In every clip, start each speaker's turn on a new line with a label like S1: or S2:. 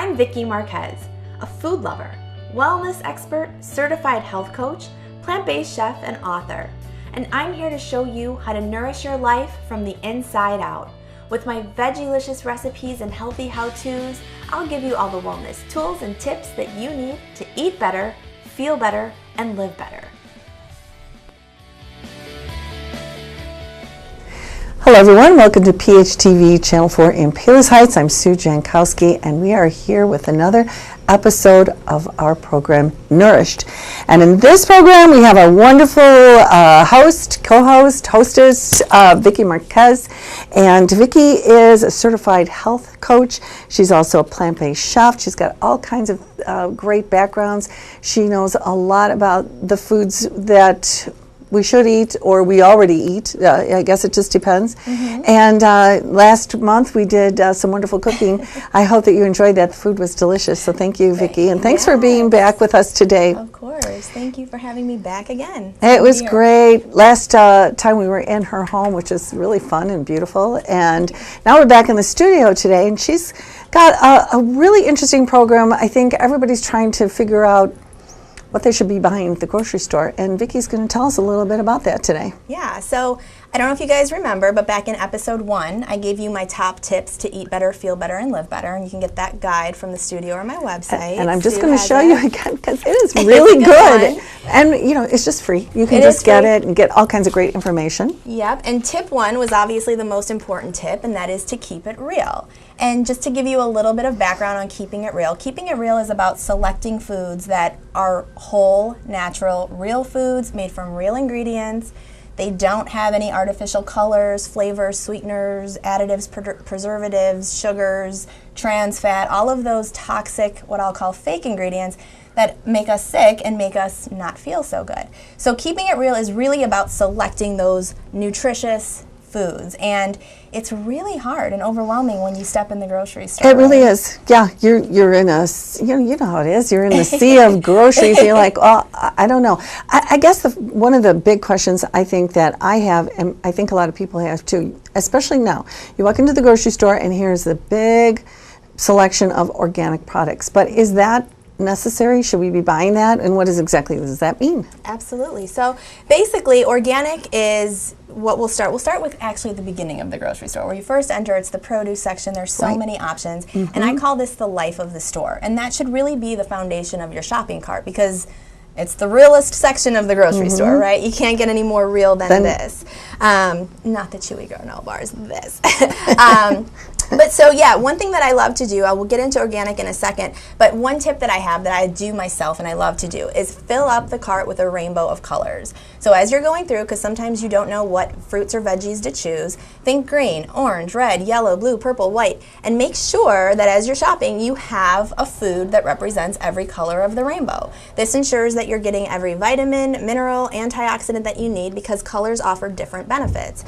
S1: I'm Vicki Marquez, a food lover, wellness expert, certified health coach, plant-based chef, and author. And I'm here to show you how to nourish your life from the inside out. With my veggie-licious recipes and healthy how-tos, I'll give you all the wellness tools and tips that you need to eat better, feel better, and live better.
S2: Hello everyone, welcome to PHTV Channel 4 in Palos Heights. I'm Sue Jankowski and we are here with another episode of our program, Nourished. And in this program we have a wonderful hostess, Vicki Marquez. And Vicki is a certified health coach. She's also a plant-based chef. She's got all kinds of great backgrounds. She knows a lot about the foods that we should eat or we already eat. I guess it just depends. Mm-hmm. And last month we did some wonderful cooking. I hope that you enjoyed that. The food was delicious. So thank you, Vicki. And thanks for being back with us today.
S3: Of course. Thank you for having me back again.
S2: It was great. Last time we were in her home, which is really fun and beautiful. And now we're back in the studio today. And she's got a really interesting program. I think everybody's trying to figure out what they should be buying at the grocery store. And Vicki's going to tell us a little bit about that today.
S3: Yeah, so I don't know if you guys remember, but back in episode 1, I gave you my top tips to eat better, feel better, and live better. And you can get that guide from the studio or my website. And
S2: I'm just going to show you again because it is really good. And, you know, it's just free. You can just get it and get all kinds of great information.
S3: Yep, and tip 1 was obviously the most important tip, and that is to keep it real. And just to give you a little bit of background on keeping it real is about selecting foods that are whole, natural, real foods made from real ingredients. They don't have any artificial colors, flavors, sweeteners, additives, preservatives, sugars, trans fat, all of those toxic, what I'll call fake ingredients that make us sick and make us not feel so good. So keeping it real is really about selecting those nutritious foods, and it's really hard and overwhelming when you step in the grocery store.
S2: It really is. Yeah, you're in a, you know how it is. You're in the sea of groceries. And you're like, oh, I don't know. I guess one of the big questions I think that I have, and I think a lot of people have too, especially now, you walk into the grocery store and here's the big selection of organic products. But is that necessary? Should we be buying that? And what does that mean?
S3: Absolutely. So basically, organic is what we'll start with actually at the beginning of the grocery store. Where you first enter, it's the produce section. There's so many options. Mm-hmm. And I call this the life of the store. And that should really be the foundation of your shopping cart because it's the realest section of the grocery store, right? You can't get any more real than this. Not the chewy granola bars, this. But so yeah, one thing that I love to do, I will get into organic in a second, but one tip that I have that I do myself and I love to do is fill up the cart with a rainbow of colors. So as you're going through, because sometimes you don't know what fruits or veggies to choose, think green, orange, red, yellow, blue, purple, white, and make sure that as you're shopping, you have a food that represents every color of the rainbow. This ensures that you're getting every vitamin, mineral, antioxidant that you need because colors offer different benefits.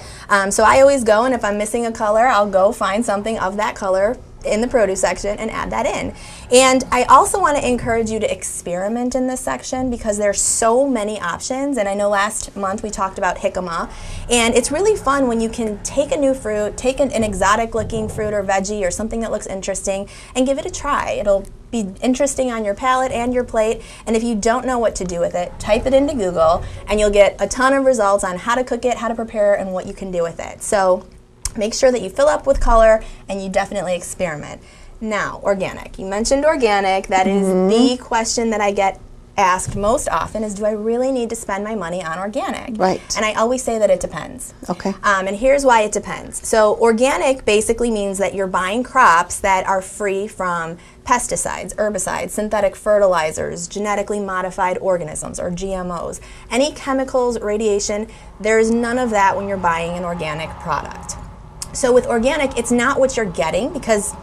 S3: So I always go, and if I'm missing a color, I'll go find something of that color in the produce section and add that in. And I also want to encourage you to experiment in this section because there's so many options. And I know last month we talked about jicama, and it's really fun when you can take a new fruit, take an exotic looking fruit or veggie or something that looks interesting and give it a try. It'll be interesting on your palate and your plate, and if you don't know what to do with it, type it into Google and you'll get a ton of results on how to cook it, how to prepare it, and what you can do with it. So make sure that you fill up with color and you definitely experiment. Now, organic. You mentioned organic. That is the question that I get asked most often is, do I really need to spend my money on organic?
S2: Right.
S3: And I always say that it depends.
S2: Okay.
S3: And here's why it depends. So organic basically means that you're buying crops that are free from pesticides, herbicides, synthetic fertilizers, genetically modified organisms, or GMOs. Any chemicals, radiation, there is none of that when you're buying an organic product. So with organic, it's not what you're getting because,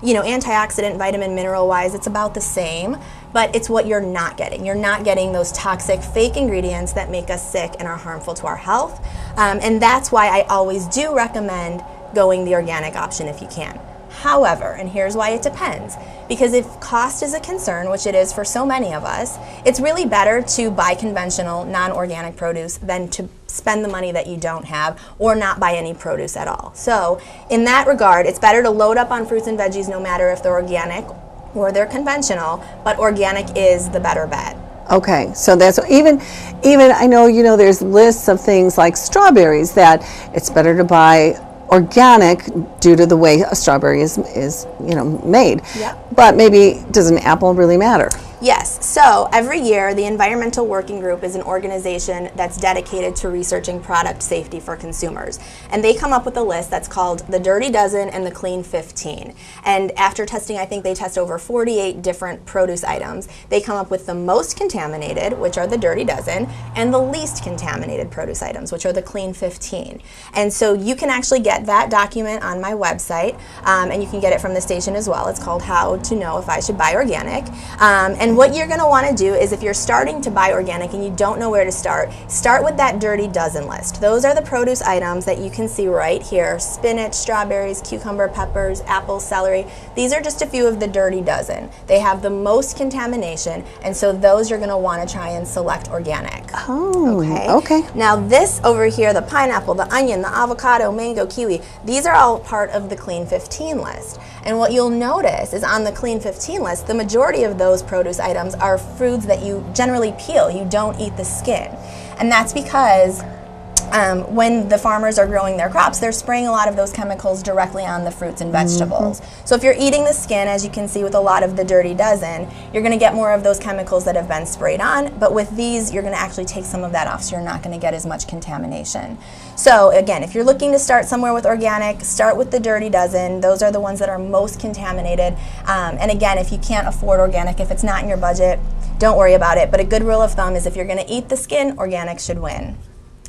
S3: you know, antioxidant, vitamin, mineral-wise, it's about the same, but it's what you're not getting. You're not getting those toxic fake ingredients that make us sick and are harmful to our health. And that's why I always do recommend going the organic option if you can. However, and here's why it depends, because if cost is a concern, which it is for so many of us, it's really better to buy conventional, non-organic produce than to spend the money that you don't have or not buy any produce at all. So in that regard, it's better to load up on fruits and veggies no matter if they're organic or they're conventional, but organic is the better bet.
S2: Okay, so that's even I know, there's lists of things like strawberries that it's better to buy organic due to the way a strawberry is made.
S3: Yep.
S2: But maybe does an apple really matter?
S3: Yes. So every year, the Environmental Working Group is an organization that's dedicated to researching product safety for consumers. And they come up with a list that's called the Dirty Dozen and the Clean 15. And after testing, I think they test over 48 different produce items. They come up with the most contaminated, which are the Dirty Dozen, and the least contaminated produce items, which are the Clean 15. And so you can actually get that document on my website, and you can get it from the station as well. It's called How to Know If I Should Buy Organic. And what you're going to want to do is, if you're starting to buy organic and you don't know where to start with that Dirty Dozen list. Those are the produce items that you can see right here: spinach, strawberries, cucumber, peppers, apples, celery. These are just a few of the Dirty Dozen. They have the most contamination, and so those you're going to want to try and select organic.
S2: Oh, okay.
S3: Now this over here, the pineapple, the onion, the avocado, mango, kiwi, these are all part of the Clean 15 list. And what you'll notice is on the Clean 15 list, the majority of those produce items are foods that you generally peel. You don't eat the skin. And that's because when the farmers are growing their crops, they're spraying a lot of those chemicals directly on the fruits and vegetables. So if you're eating the skin, as you can see with a lot of the Dirty Dozen, you're going to get more of those chemicals that have been sprayed on. But with these, you're going to actually take some of that off, so you're not going to get as much contamination. So again, if you're looking to start somewhere with organic, start with the Dirty Dozen. Those are the ones that are most contaminated. And again, if you can't afford organic, if it's not in your budget, don't worry about it. But a good rule of thumb is, if you're going to eat the skin, organic should win.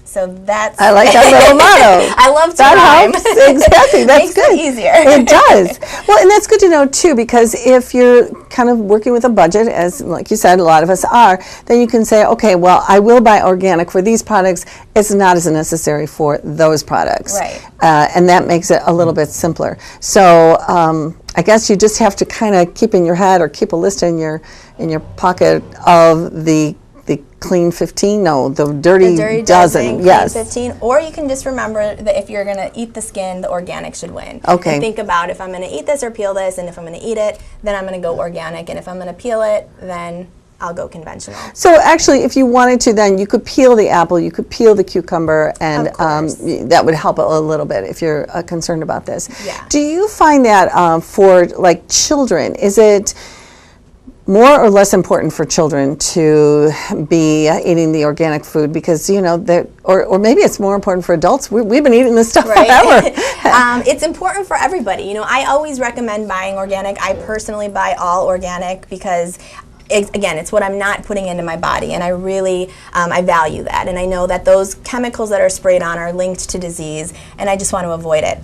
S3: So that's...
S2: I like that little motto.
S3: I love to
S2: that
S3: rhyme.
S2: Helps. Exactly. That's
S3: Makes
S2: good.
S3: it easier.
S2: It does. Well, and that's good to know too, because if you're kind of working with a budget, as like you said, a lot of us are, then you can say, okay, well, I will buy organic for these products. It's not as necessary for those products.
S3: Right.
S2: And that makes it a little bit simpler. So I guess you just have to kind of keep in your head, or keep a list in your pocket of the Clean 15, the Dirty Dozen, yes.
S3: Clean 15, or you can just remember that if you're going to eat the skin, the organic should win.
S2: Okay.
S3: And think about, if I'm going to eat this or peel this, and if I'm going to eat it, then I'm going to go organic, and if I'm going to peel it, then I'll go conventional.
S2: So actually, if you wanted to, then you could peel the apple, you could peel the cucumber, and that would help a little bit if you're concerned about this.
S3: Yeah.
S2: Do you find that for like children, is it more or less important for children to be eating the organic food? Because, or maybe it's more important for adults. We've been eating this stuff forever.
S3: It's important for everybody. I always recommend buying organic. I personally buy all organic because, again, it's what I'm not putting into my body, and I really, I value that. And I know that those chemicals that are sprayed on are linked to disease, and I just want to avoid it.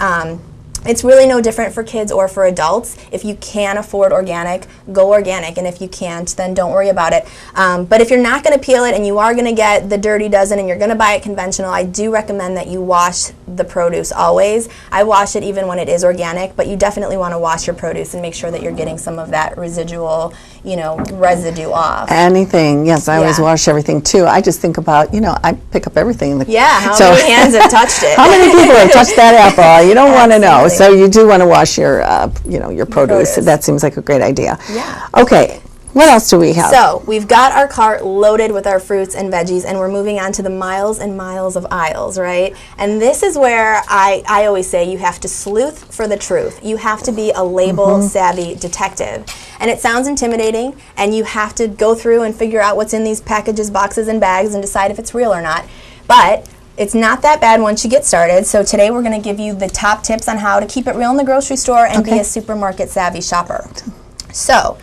S3: It's really no different for kids or for adults. If you can afford organic, go organic, and if you can't, then don't worry about it. But if you're not going to peel it and you are going to get the Dirty Dozen and you're going to buy it conventional, I do recommend that you wash the produce always. I wash it even when it is organic, but you definitely want to wash your produce and make sure that you're getting some of that residual, residue off.
S2: Anything, yes, I always wash everything too. I just think about, I pick up everything.
S3: How many hands have touched it?
S2: How many people have touched that apple? You don't want to know. So you do want to wash your, your produce. That seems like a great idea.
S3: Yeah.
S2: Okay. What else do we have?
S3: So we've got our cart loaded with our fruits and veggies, and we're moving on to the miles and miles of aisles, right? And this is where I always say you have to sleuth for the truth. You have to be a label-savvy detective. And it sounds intimidating, and you have to go through and figure out what's in these packages, boxes, and bags and decide if it's real or not. But it's not that bad once you get started. So today we're going to give you the top tips on how to keep it real in the grocery store and be a supermarket-savvy shopper. So,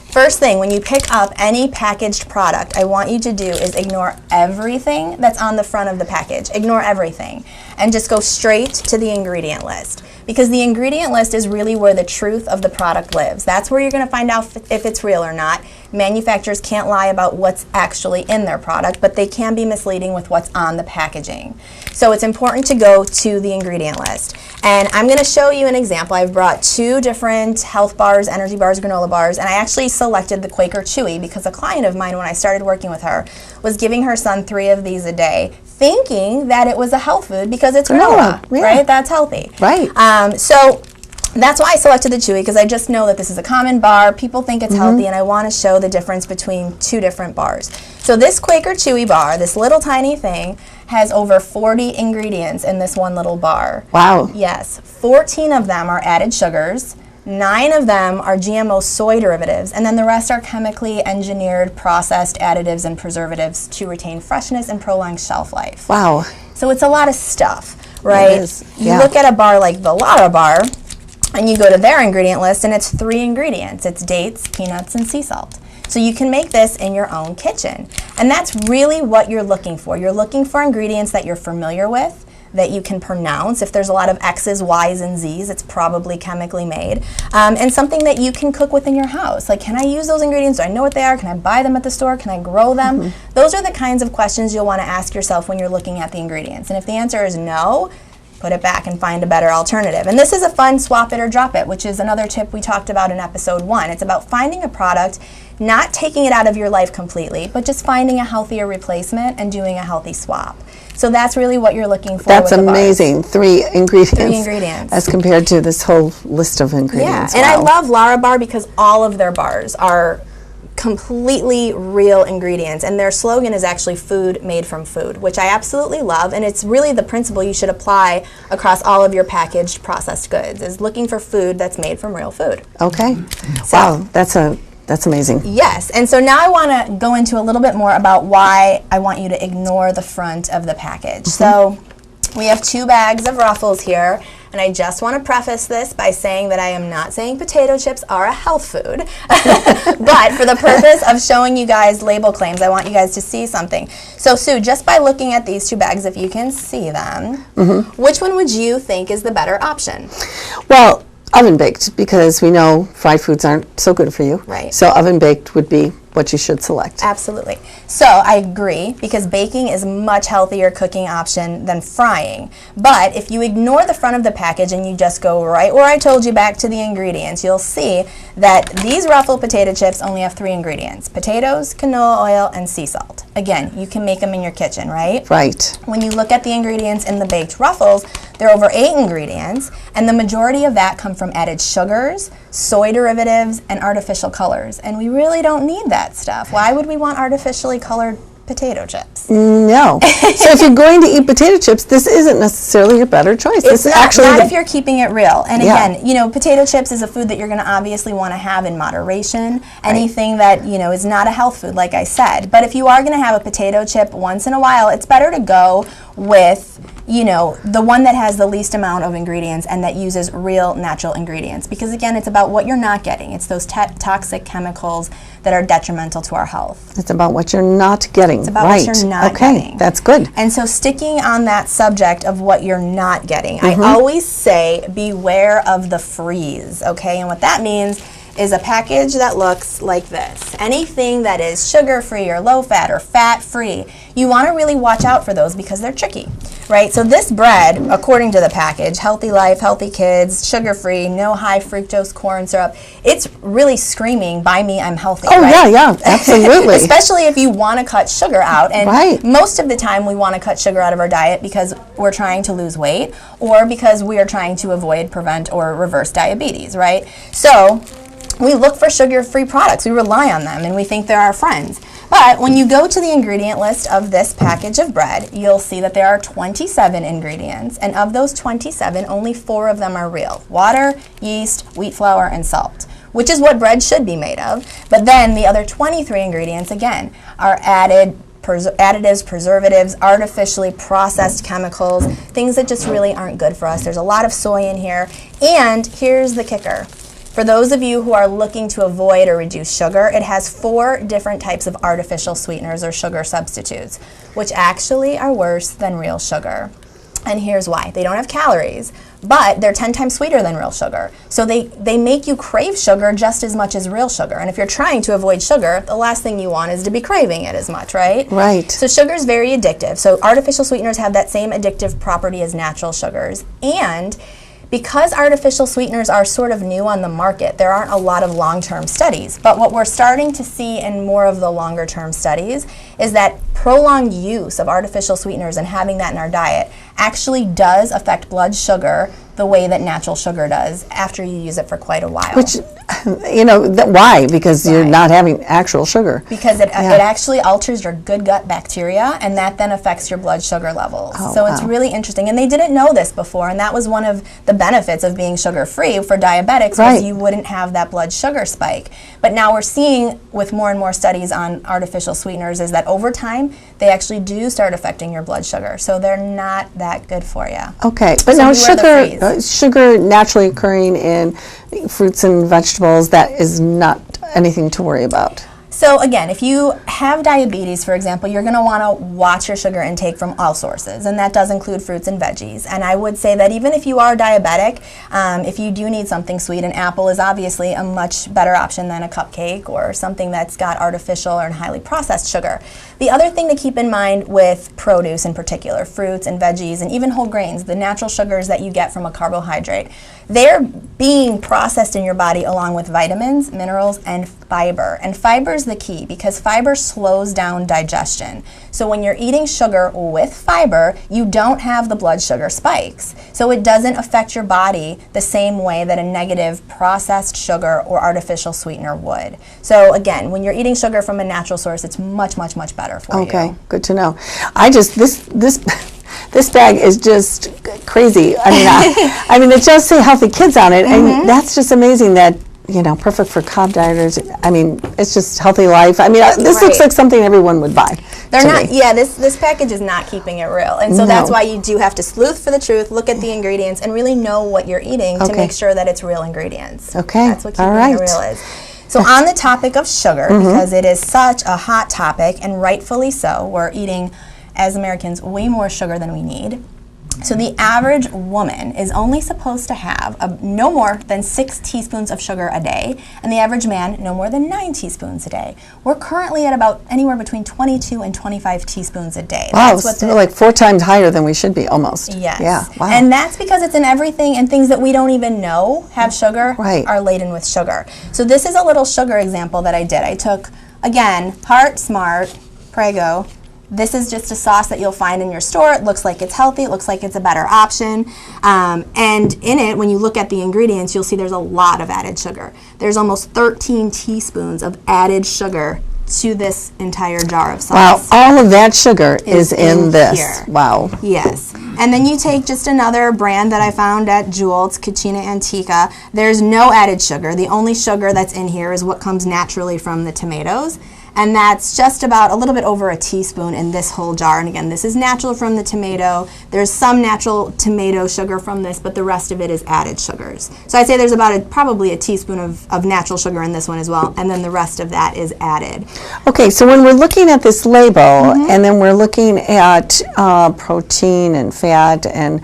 S3: first thing, when you pick up any packaged product, I want you to do is ignore everything that's on the front of the package. Ignore everything. And just go straight to the ingredient list. Because the ingredient list is really where the truth of the product lives. That's where you're going to find out if it's real or not. Manufacturers can't lie about what's actually in their product, but they can be misleading with what's on the packaging. So it's important to go to the ingredient list. And I'm going to show you an example. I've brought 2 different health bars, energy bars, granola bars, and I actually selected the Quaker Chewy because a client of mine, when I started working with her, was giving her son 3 of these a day, thinking that it was a health food because it's granola, right? That's healthy.
S2: Right.
S3: So That's why I selected the chewy, because I just know that this is a common bar. People think it's healthy, and I want to show the difference between two different bars. So this Quaker Chewy bar, this little tiny thing, has over 40 ingredients in this one little bar.
S2: Wow.
S3: Yes, 14 of them are added sugars, 9 of them are GMO soy derivatives, and then the rest are chemically engineered, processed additives and preservatives to retain freshness and prolong shelf life.
S2: Wow.
S3: So it's a lot of stuff, right?
S2: It is, yeah.
S3: You look at a bar like the Lara bar, and you go to their ingredient list, and it's 3 ingredients. It's dates, peanuts, and sea salt. So you can make this in your own kitchen. And that's really what you're looking for. You're looking for ingredients that you're familiar with, that you can pronounce. If there's a lot of X's, Y's, and Z's, it's probably chemically made. And something that you can cook within your house. Like, can I use those ingredients? Do I know what they are? Can I buy them at the store? Can I grow them? Those are the kinds of questions you'll want to ask yourself when you're looking at the ingredients. And if the answer is no, put it back and find a better alternative. And this is a fun swap it or drop it, which is another tip we talked about in episode 1. It's about finding a product, not taking it out of your life completely, but just finding a healthier replacement and doing a healthy swap. So that's really what you're looking for.
S2: That's
S3: with the
S2: amazing.
S3: bars.
S2: 3 ingredients.
S3: 3 ingredients.
S2: As compared to this whole list of ingredients.
S3: Yeah, and
S2: Wow.
S3: I love Lara Bar because all of their bars are completely real ingredients, and their slogan is actually food made from food, which I absolutely love, and it's really the principle you should apply across all of your packaged processed goods, is looking for food that's made from real food.
S2: Okay.
S3: So-
S2: Wow, that's amazing.
S3: Yes, and so now I want to go into a little bit more about why I want you to ignore the front of the package. So we have 2 bags of Ruffles here, and I just want to preface this by saying that I am not saying potato chips are a health food, but for the purpose of showing you guys label claims, I want you guys to see something. So Sue, just by looking at these 2 bags, if you can see them, which one would you think is the better option?
S2: Well, oven baked, because we know fried foods aren't so good for you.
S3: Right.
S2: So oven baked would be what you should select.
S3: Absolutely. So I agree, because baking is a much healthier cooking option than frying. But if you ignore the front of the package and you just go right where I told you, back to the ingredients, you'll see that these Ruffle potato chips only have 3 ingredients: potatoes, canola oil, and sea salt. Again, you can make them in your kitchen, right?
S2: Right.
S3: When you look at the ingredients in the baked Ruffles, there are over 8 ingredients, and the majority of that come from added sugars, soy derivatives, and artificial colors. And we really don't need that stuff. Why would we want artificially colored potato chips?
S2: No. So if you're going to eat potato chips, this isn't necessarily a better choice.
S3: It's
S2: This is actually
S3: not
S2: the-
S3: if you're keeping it real. And
S2: Yeah.
S3: again, you know, potato chips is a food that you're going to obviously want to have in moderation. Anything that, you know, is not a health food, like I said. But if you are going to have a potato chip once in a while, it's better to go with, you know, the one that has the least amount of ingredients and that uses real natural ingredients. Because again, it's about what you're not getting. It's those toxic chemicals that are detrimental to our health.
S2: It's about what you're not getting.
S3: It's about
S2: right.
S3: what you're not
S2: okay.
S3: getting.
S2: That's good.
S3: And so sticking on that subject of what you're not getting, I always say beware of the freeze, okay? And what that means is a package that looks like this. Anything that is sugar-free or low-fat or fat-free, you want to really watch out for those because they're tricky, right? So this bread, according to the package, healthy life, healthy kids, sugar-free, no high fructose corn syrup, it's really screaming, buy me, I'm healthy,
S2: Oh,
S3: right?
S2: yeah, absolutely.
S3: Especially if you want to cut sugar out. And
S2: Right.
S3: most of the time we want to cut sugar out of our diet because we're trying to lose weight or because we are trying to avoid, prevent, or reverse diabetes, right? So we look for sugar-free products. We rely on them, and we think they're our friends. But when you go to the ingredient list of this package of bread, you'll see that there are 27 ingredients, and of those 27, only 4 of them are real: water, yeast, wheat flour, and salt, which is what bread should be made of. But then the other 23 ingredients, again, are additives, preservatives, artificially processed chemicals, things that just really aren't good for us. There's a lot of soy in here, and here's the kicker. For those of you who are looking to avoid or reduce sugar, it has 4 different types of artificial sweeteners or sugar substitutes, which actually are worse than real sugar. And here's why. They don't have calories, but they're 10 times sweeter than real sugar. So they make you crave sugar just as much as real sugar. And if you're trying to avoid sugar, the last thing you want is to be craving it as much, right?
S2: Right.
S3: So sugar is very addictive. So artificial sweeteners have that same addictive property as natural sugars. And because artificial sweeteners are sort of new on the market, there aren't a lot of long-term studies. But what we're starting to see in more of the longer-term studies is that prolonged use of artificial sweeteners and having that in our diet actually does affect blood sugar the way that natural sugar does after you use it for quite a while.
S2: Which, why? Because you're not having actual sugar.
S3: Because it actually alters your good gut bacteria, and that then affects your blood sugar levels. So it's really interesting. And they didn't know this before, and that was one of the benefits of being sugar-free for diabetics, was you wouldn't have that blood sugar spike. But now we're seeing, with more and more studies on artificial sweeteners, is that over time, they actually do start affecting your blood sugar. So they're not that good for you.
S2: Okay, but now sugar naturally occurring in fruits and vegetables, that is not anything to worry about.
S3: So again, if you have diabetes, for example, you're going to want to watch your sugar intake from all sources, and that does include fruits and veggies. And I would say that even if you are diabetic, if you do need something sweet, an apple is obviously a much better option than a cupcake or something that's got artificial or highly processed sugar. The other thing to keep in mind with produce in particular, fruits and veggies and even whole grains, the natural sugars that you get from a carbohydrate, they're being processed in your body along with vitamins, minerals, and fiber. And fiber is the key because fiber slows down digestion. So when you're eating sugar with fiber, you don't have the blood sugar spikes. So it doesn't affect your body the same way that a negative processed sugar or artificial sweetener would. So again, when you're eating sugar from a natural source, it's much, much, much better for you.
S2: Okay, good to know. This bag is just crazy. I mean, it does say healthy kids on it, and that's just amazing that, perfect for carb dieters. I mean, it's just healthy life. I mean, this looks like something everyone would buy.
S3: They're not, this package is not keeping it real. And so that's why you do have to sleuth for the truth, look at the ingredients, and really know what you're eating to make sure that it's real ingredients.
S2: Okay,
S3: that's what keeping it real is. So on the topic of sugar, because it is such a hot topic, and rightfully so, we're eating, as Americans, way more sugar than we need. So the average woman is only supposed to have no more than 6 teaspoons of sugar a day, and the average man no more than 9 teaspoons a day. We're currently at about anywhere between 22 and 25 teaspoons a day.
S2: Wow, so like 4 times higher than we should be, almost.
S3: Yes.
S2: Yeah, wow.
S3: And that's because it's in everything, and things that we don't even know have sugar are laden with sugar. So this is a little sugar example that I did. I took, again, Heart Smart Prego. This is just a sauce that you'll find in your store. It looks like it's healthy. It looks like it's a better option. And in it, when you look at the ingredients, you'll see there's a lot of added sugar. There's almost 13 teaspoons of added sugar to this entire jar of sauce.
S2: Wow, all of that sugar is in this.
S3: Here.
S2: Wow.
S3: Yes. And then you take just another brand that I found at Jewel, it's Cucina Antica. There's no added sugar. The only sugar that's in here is what comes naturally from the tomatoes. And that's just about a little bit over a teaspoon in this whole jar. And again, this is natural from the tomato. There's some natural tomato sugar from this, but the rest of it is added sugars. So I'd say there's about probably a teaspoon of natural sugar in this one as well, and then the rest of that is added.
S2: Okay, so when we're looking at this label, and then we're looking at protein and fat, and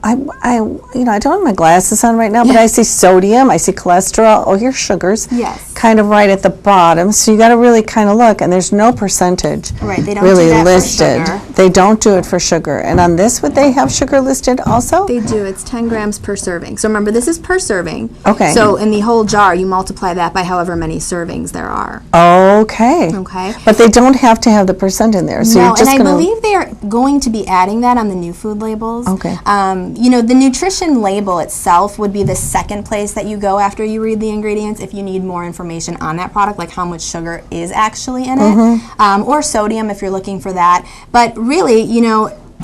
S2: I don't have my glasses on right now, but I see sodium, I see cholesterol. Oh, here's sugars.
S3: Yes.
S2: Kind of right at the bottom. So you got to really kind of look, and there's no percentage
S3: they don't
S2: really
S3: do that
S2: listed.
S3: for sugar.
S2: They don't do it for sugar. And on this, would they have sugar listed also?
S3: They do. It's 10 grams per serving. So remember, this is per serving.
S2: Okay.
S3: So in the whole jar, you multiply that by however many servings there are.
S2: Okay.
S3: Okay.
S2: But they don't have to have the percent in there. So
S3: no,
S2: you're just
S3: and I believe they are going to be adding that on the new food labels.
S2: Okay.
S3: The nutrition label itself would be the second place that you go after you read the ingredients if you need more information on that product, like how much sugar is actually in it, or sodium if you're looking for that. But really,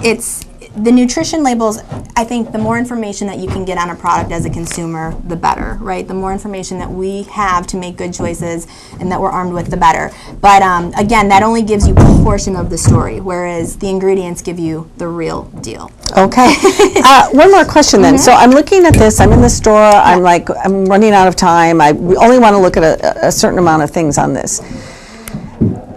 S3: it's the nutrition labels. I think the more information that you can get on a product as a consumer, the better, right? The more information that we have to make good choices and that we're armed with, the better. But again, that only gives you a portion of the story, whereas the ingredients give you the real deal.
S2: Okay. One more question then. So I'm looking at this. I'm in the store. I'm running out of time. We only want to look at a certain amount of things on this.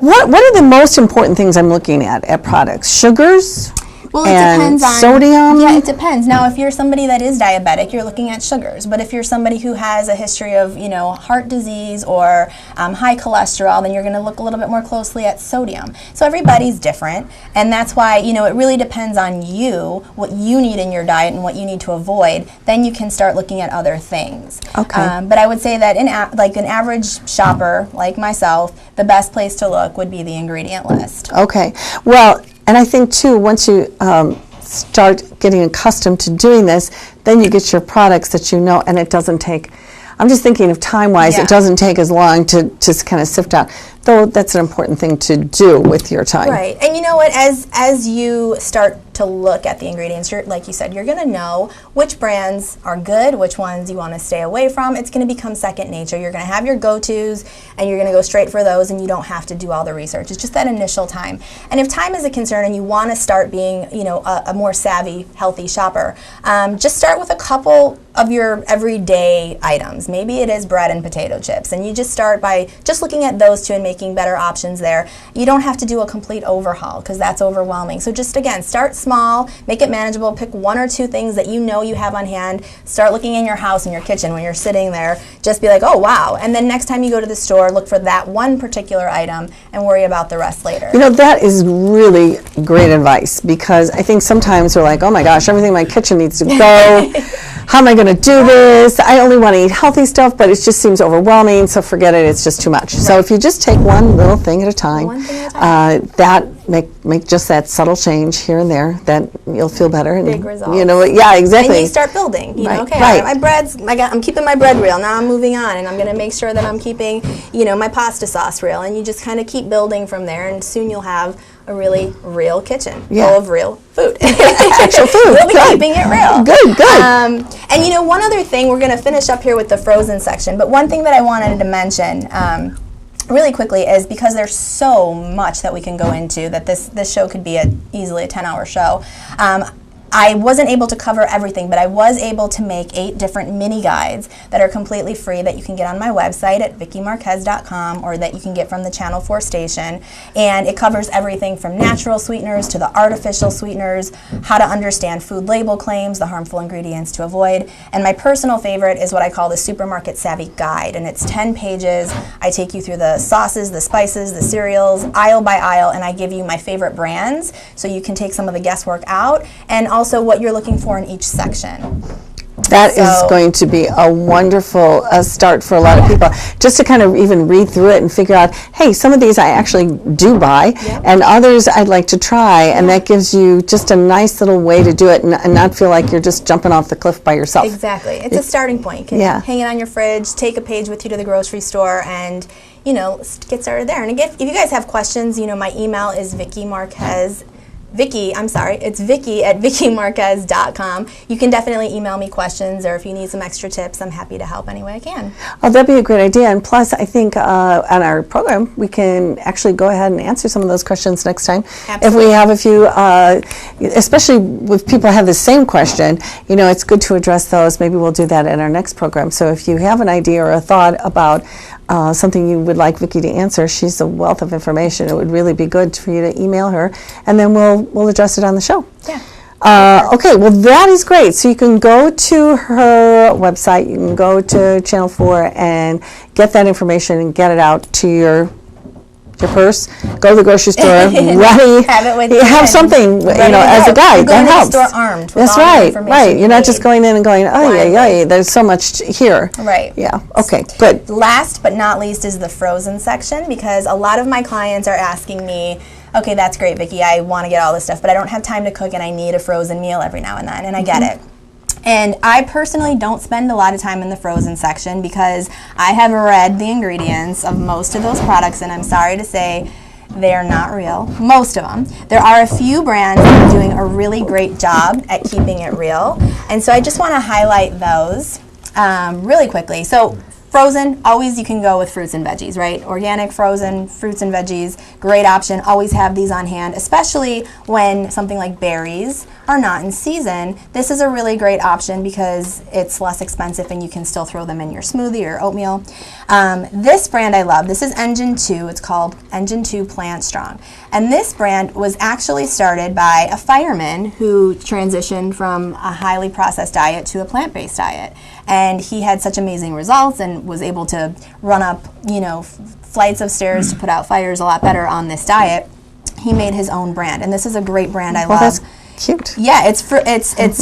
S2: What are the most important things I'm looking at products? Sugars?
S3: Well, it
S2: and
S3: depends on
S2: sodium.
S3: Yeah, it depends. Now, if you're somebody that is diabetic, you're looking at sugars. But if you're somebody who has a history of, heart disease or high cholesterol, then you're going to look a little bit more closely at sodium. So everybody's different, and that's why, it really depends on you, what you need in your diet and what you need to avoid. Then you can start looking at other things.
S2: Okay.
S3: But I would say that like an average shopper like myself, the best place to look would be the ingredient list.
S2: Okay. Well, and I think too, once you start getting accustomed to doing this, then you get your products that you know, and it doesn't take, I'm just thinking of time-wise,
S3: Yeah.
S2: it doesn't take as long to just kind of sift out. Though that's an important thing to do with your time.
S3: Right. And you know what, as you start to look at the ingredients, like you said, you're going to know which brands are good, which ones you want to stay away from. It's going to become second nature. You're going to have your go-tos, and you're going to go straight for those, and you don't have to do all the research. It's just that initial time. And if time is a concern and you want to start being, a more savvy, healthy shopper, just start with a couple of your everyday items. Maybe it is bread and potato chips, and you just start by just looking at those two and making better options there. You don't have to do a complete overhaul because that's overwhelming. So just, again, start small, make it manageable, pick one or two things that you know you have on hand, start looking in your house, in your kitchen when you're sitting there, just be like, oh wow, and then next time you go to the store, look for that one particular item and worry about the rest later.
S2: That is really great advice, because I think sometimes we're like, oh my gosh, everything in my kitchen needs to go. How am I going to do this? I only want to eat healthy stuff, but it just seems overwhelming, so forget it, it's just too much. Right. So if you just take one little thing at a time, that make just that subtle change here and there, that you'll feel better. And,
S3: big results.
S2: Yeah, exactly.
S3: And you start building.
S2: Right.
S3: Okay,
S2: Right.
S3: I'm keeping my bread real. Now I'm moving on, and I'm going to make sure that I'm keeping, my pasta sauce real. And you just kind of keep building from there, and soon you'll have a really real kitchen full of real food.
S2: Actual food.
S3: We'll be
S2: Good.
S3: keeping it real.
S2: Good.
S3: And one other thing, we're going to finish up here with the frozen section, but one thing that I wanted to mention really quickly is, because there's so much that we can go into, that this show could be easily a 10-hour show. I wasn't able to cover everything, but I was able to make 8 different mini guides that are completely free that you can get on my website at vickimarquez.com, or that you can get from the Channel 4 station. And it covers everything from natural sweeteners to the artificial sweeteners, how to understand food label claims, the harmful ingredients to avoid. And my personal favorite is what I call the Supermarket Savvy Guide, and it's 10 pages. I take you through the sauces, the spices, the cereals, aisle by aisle, and I give you my favorite brands so you can take some of the guesswork out, and also what you're looking for in each section.
S2: That is going to be a wonderful start for a lot of people, just to kind of even read through it and figure out, hey, some of these I actually do buy, and others I'd like to try, and that gives you just a nice little way to do it, and not feel like you're just jumping off the cliff by yourself.
S3: Exactly. It's a starting point. You can hang it on your fridge, take a page with you to the grocery store, and get started there. And again, if you guys have questions, my email is it's Vicki at vickimarquez.com. You can definitely email me questions, or if you need some extra tips, I'm happy to help any way I can.
S2: Oh, that'd be a great idea. And plus, I think on our program, we can actually go ahead and answer some of those questions next time.
S3: Absolutely.
S2: If we have a few, especially if people have the same question, it's good to address those. Maybe we'll do that in our next program. So if you have an idea or a thought about something you would like Vicki to answer, she's a wealth of information. It would really be good for you to email her, and then we'll address it on the show.
S3: Yeah.
S2: Okay, well, that is great. So you can go to her website, you can go to Channel 4 and get that information and get it out to your purse. Go to the grocery store, ready.
S3: Have it with you.
S2: Have something, as a guide.
S3: That helps.
S2: To the
S3: store armed with
S2: That's
S3: all the
S2: right.
S3: information
S2: Right. You're not
S3: need.
S2: just going in and going, oh yeah, there's so much here.
S3: Right.
S2: Yeah. Okay. Good.
S3: Last but not least is the frozen section, because a lot of my clients are asking me, okay, that's great, Vicki, I want to get all this stuff, but I don't have time to cook, and I need a frozen meal every now and then, and I get it. And I personally don't spend a lot of time in the frozen section, because I have read the ingredients of most of those products, and I'm sorry to say they are not real, most of them. There are a few brands that are doing a really great job at keeping it real, and so I just want to highlight those really quickly. So Frozen, always you can go with fruits and veggies, right? Organic, frozen, fruits and veggies, great option. Always have these on hand, especially when something like berries are not in season. This is a really great option because it's less expensive and you can still throw them in your smoothie or oatmeal. This brand I love. This is Engine 2. It's called Engine 2 Plant Strong. And this brand was actually started by a fireman who transitioned from a highly processed diet to a plant-based diet. And he had such amazing results and was able to run up, flights of stairs to put out fires a lot better on this diet. He made his own brand, and this is a great brand I love.
S2: That's cute.
S3: Yeah, it's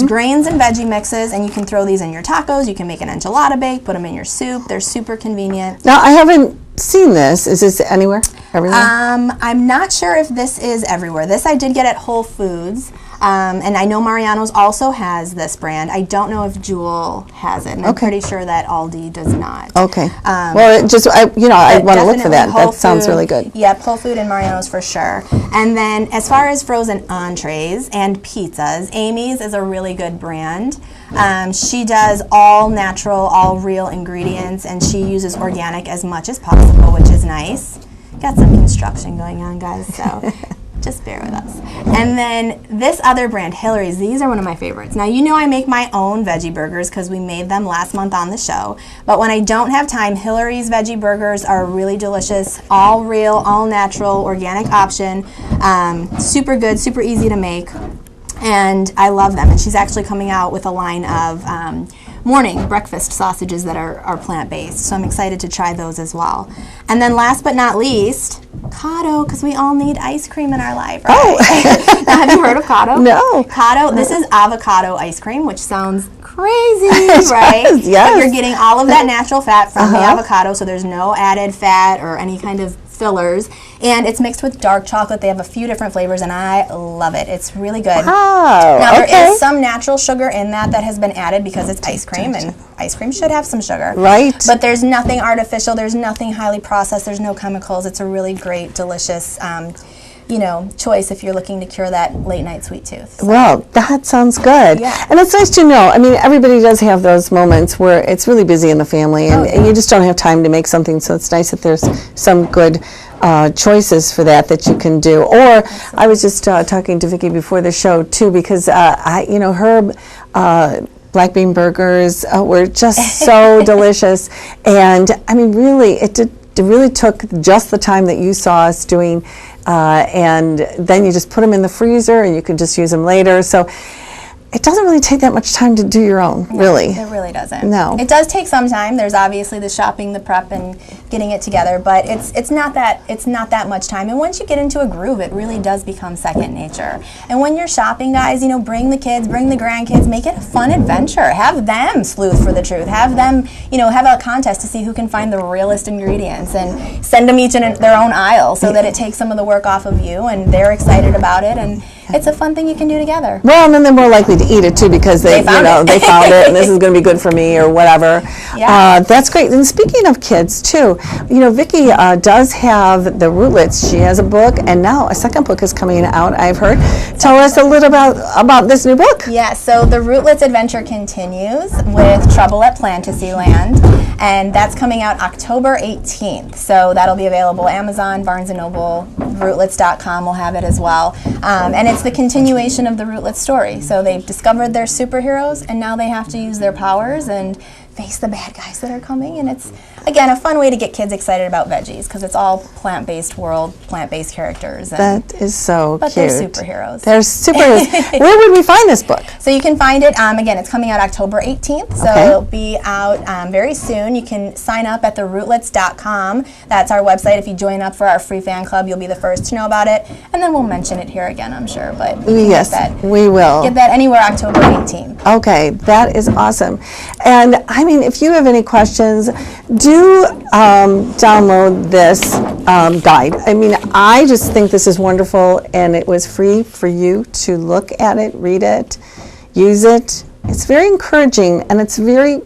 S3: grains and veggie mixes, and you can throw these in your tacos. You can make an enchilada bake, put them in your soup. They're super convenient.
S2: Now, I haven't seen this. Is this anywhere? Everywhere?
S3: I'm not sure if this is everywhere. This I did get at Whole Foods. And I know Mariano's also has this brand. I don't know if Jewel has it. And I'm pretty sure that Aldi does not.
S2: Okay. Well, I want to look for that. That sounds really good.
S3: Yep, Whole Food and Mariano's for sure. And then as far as frozen entrees and pizzas, Amy's is a really good brand. She does all natural, all real ingredients, and she uses organic as much as possible, which is nice. Got some construction going on, guys, so just bear with us. And then this other brand, Hillary's, these are one of my favorites. Now, I make my own veggie burgers because we made them last month on the show. But when I don't have time, Hillary's veggie burgers are really delicious, all real, all natural, organic option. Super good, super easy to make. And I love them. And she's actually coming out with a line of morning breakfast sausages that are plant-based. So I'm excited to try those as well. And then last but not least, Cotto, because we all need ice cream in our life, right? Oh. Now, have you heard of Cotto?
S2: No.
S3: Cotto, this is avocado ice cream, which sounds crazy, right?
S2: Yes.
S3: But you're getting all of that natural fat from the avocado, so there's no added fat or any kind of fillers, and it's mixed with dark chocolate. They have a few different flavors, and I love it. It's really good.
S2: Wow.
S3: Now, there is some natural sugar in that has been added because it's ice cream, and ice cream should have some sugar.
S2: Right.
S3: But there's nothing artificial. There's nothing highly processed. There's no chemicals. It's a really great, delicious choice if you're looking to cure that late night sweet tooth. So.
S2: Well, that sounds good.
S3: Yeah.
S2: And it's nice to know. I mean, everybody does have those moments where it's really busy in the family and you just don't have time to make something. So it's nice that there's some good choices for that you can do. Or absolutely. I was just talking to Vicki before the show too, because her black bean burgers were just so delicious. And I mean, really, it really took just the time that you saw us doing, and then you just put them in the freezer and you can just use them later. So it doesn't really take that much time to do your own, really.
S3: It really doesn't.
S2: No.
S3: It does take some time. There's obviously the shopping, the prep, and getting it together, but it's not that much time. And once you get into a groove, it really does become second nature. And when you're shopping, guys, bring the kids, bring the grandkids, make it a fun adventure. Have them sleuth for the truth. Have them, have a contest to see who can find the realest ingredients, and send them each in their own aisle so that it takes some of the work off of you, and they're excited about it, and it's a fun thing you can do together.
S2: Well, and then they're more likely to eat it too because they found it and this is going to be good for me or whatever.
S3: Yeah.
S2: That's great. And speaking of kids too, Vicki does have the Rootlets. She has a book, and now a second book is coming out, I've heard. Tell us a little about this new book.
S3: Yeah, so the Rootlets adventure continues with Trouble at Fantasyland, and that's coming out October 18th. So that'll be available Amazon, Barnes & Noble, Rootlets.com will have it as well. And it's the continuation of the Rootlets story. So they've discovered their superheroes, and now they have to use their powers and face the bad guys that are coming. And it's, again, a fun way to get kids excited about veggies because it's all plant-based world, plant-based characters.
S2: That is so
S3: but
S2: cute.
S3: But they're superheroes.
S2: They're superheroes. Where would we find this book?
S3: So you can find it, again, it's coming out October 18th, so it'll be out very soon. You can sign up at therootlets.com. That's our website. If you join up for our free fan club, you'll be the first to know about it. And then we'll mention it here again, I'm sure. But
S2: yes, we will.
S3: Get that anywhere October 18th.
S2: Okay, that is awesome. And I mean, if you have any questions, do download this guide. I mean, I just think this is wonderful, and it was free for you to look at it, read it, use it. It's very encouraging, and it's very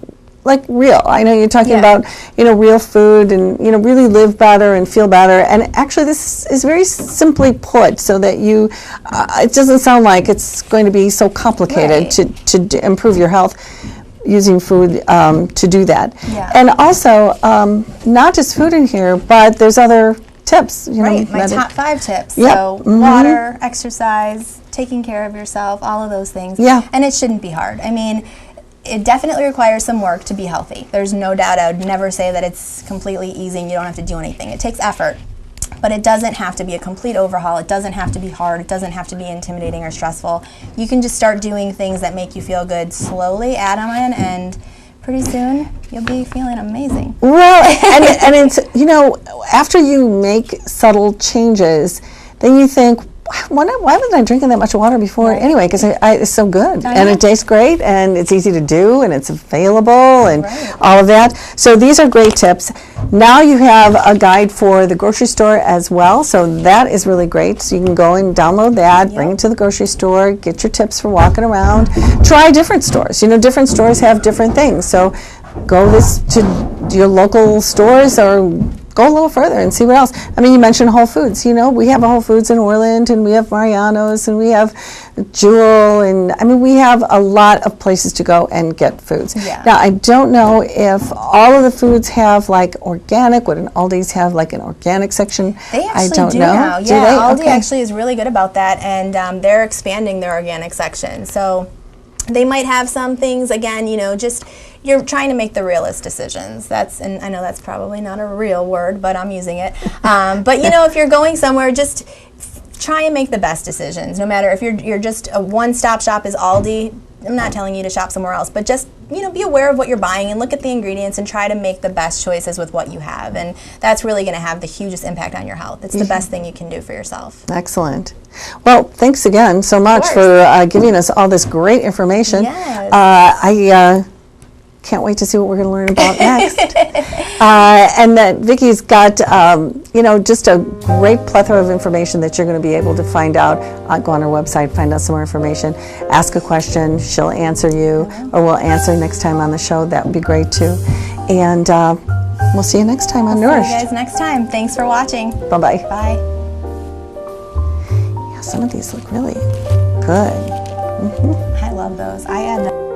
S2: real. I know you're talking about, real food and, really live better and feel better. And actually this is very simply put so that you, it doesn't sound like it's going to be so complicated to improve your health. using food to do that.
S3: Yeah.
S2: And also, not just food in here, but there's other tips.
S3: Right, my top 5 tips.
S2: Yep.
S3: So water, exercise, taking care of yourself, all of those things.
S2: Yeah.
S3: And it shouldn't be hard. I mean, it definitely requires some work to be healthy. There's no doubt. I would never say that it's completely easy and you don't have to do anything. It takes effort. But it doesn't have to be a complete overhaul. It doesn't have to be hard. It doesn't have to be intimidating or stressful. You can just start doing things that make you feel good slowly, add them in, and pretty soon you'll be feeling amazing.
S2: Well, and it's, after you make subtle changes, then you think, why wasn't I drinking that much water before anyway? Because it's so good, and it tastes great, and it's easy to do, and it's available, and all of that. So these are great tips. Now you have a guide for the grocery store as well, so that is really great. So you can go and download that, bring it to the grocery store, get your tips for walking around. Try different stores. Different stores have different things. So go to your local stores or go a little further and see what else. I mean, you mentioned Whole Foods. We have a Whole Foods in Orland, and we have Mariano's, and we have Jewel, and I mean, we have a lot of places to go and get foods.
S3: Yeah.
S2: Now, I don't know if all of the foods have like organic. Would an Aldi's have like an organic section?
S3: They actually
S2: I don't
S3: do
S2: know.
S3: now.
S2: Do
S3: Yeah,
S2: they?
S3: Aldi actually is really good about that, and they're expanding their organic section. So they might have some things, again, just you're trying to make the realist decisions. And I know that's probably not a real word, but I'm using it. But if you're going somewhere, just try and make the best decisions. No matter if you're just a one-stop shop is Aldi. I'm not telling you to shop somewhere else, but just be aware of what you're buying and look at the ingredients and try to make the best choices with what you have. And that's really going to have the hugest impact on your health. It's the best thing you can do for yourself.
S2: Excellent. Well, thanks again so much for giving us all this great information.
S3: Yes.
S2: I can't wait to see what we're going to learn about next. And that Vicki's got, just a great plethora of information that you're going to be able to find out. Go on her website, find out some more information, ask a question, she'll answer you, or we'll answer next time on the show. That would be great too. And we'll see you next time on Nourished.
S3: See you guys next time. Thanks for watching.
S2: Bye-bye.
S3: Bye.
S2: Yeah, some of these look really good.
S3: I love those. I add them.